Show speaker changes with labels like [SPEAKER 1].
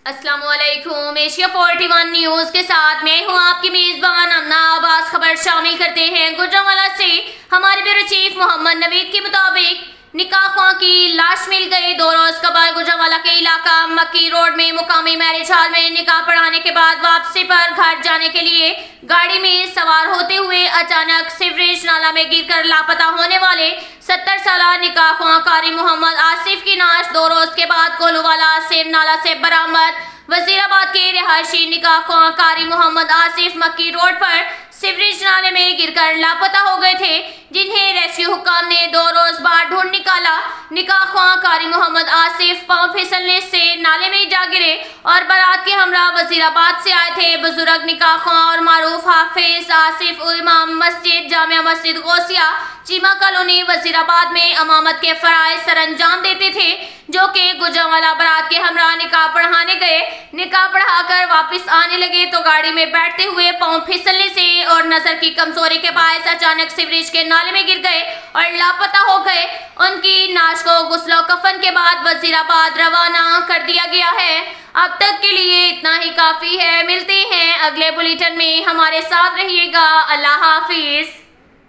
[SPEAKER 1] अस्सलाम वालेकुम। Asia 41 news के साथ मैं हूं आपकी मेजबान अमना आबास। खबर शामिल करते हैं गुजरांवाला से। हमारे ब्यूरो चीफ मोहम्मद नवीद के मुताबिक निकाह ख्वां की लाश मिल गई। 2 रोज कबल गुजरांवाला के इलाका मक्की रोड में मुकामी मैरिज हॉल में निकाह पढ़ाने के बाद वापसी पर घर जाने के लिए गाड़ी में सवार होते हुए अचानक सीवरेज नाला में गिरकर लापता होने वाले 70 साल निकाह ख्वां कारी मोहम्मद आसिफ की नाश 2 रोज के बाद कोलूवाला सेब नाला से बरामद। वजीराबाद के रिहायशी निकाह ख्वां कारी मोहम्मद आसिफ मक्की रोड पर सीवरेज नाले में गिरकर लापता हो गए थे, जिन्हें रेस्क्यू हुक्काम ने 2 रोज बाद ढूंढ निकाला। निकाह ख्वां कारी मोहम्मद आसिफ पांव फिसलने से नाले में जा गिरे और बारात के हमरा वजीराबाद से आए थे। बुजुर्ग निकाह ख्वां और मारूफ हाफिज आसिफ इमाम मस्जिद जामिया मस्जिद गौसिया चीमा कॉलोनी वजीराबाद में अमामत के फराइज सर अंजाम देते थे, जो कि गुजरांवाला बारात के हमरा निकाह पढ़ाने गए। निकाह पढ़ाकर वापस आने लगे तो गाड़ी में बैठते हुए पांव फिसलने से और नजर की कमजोरी के बायस अचानक सीवरेज के नाले में गिर गए और लापता हो गए। उनकी नाश को गुस्लो कफन के बाद वजीराबाद रवाना कर दिया गया है। अब तक के लिए इतना ही काफी है। मिलते हैं अगले बुलेटिन में, हमारे साथ रहिएगा। अल्लाह हाफिज।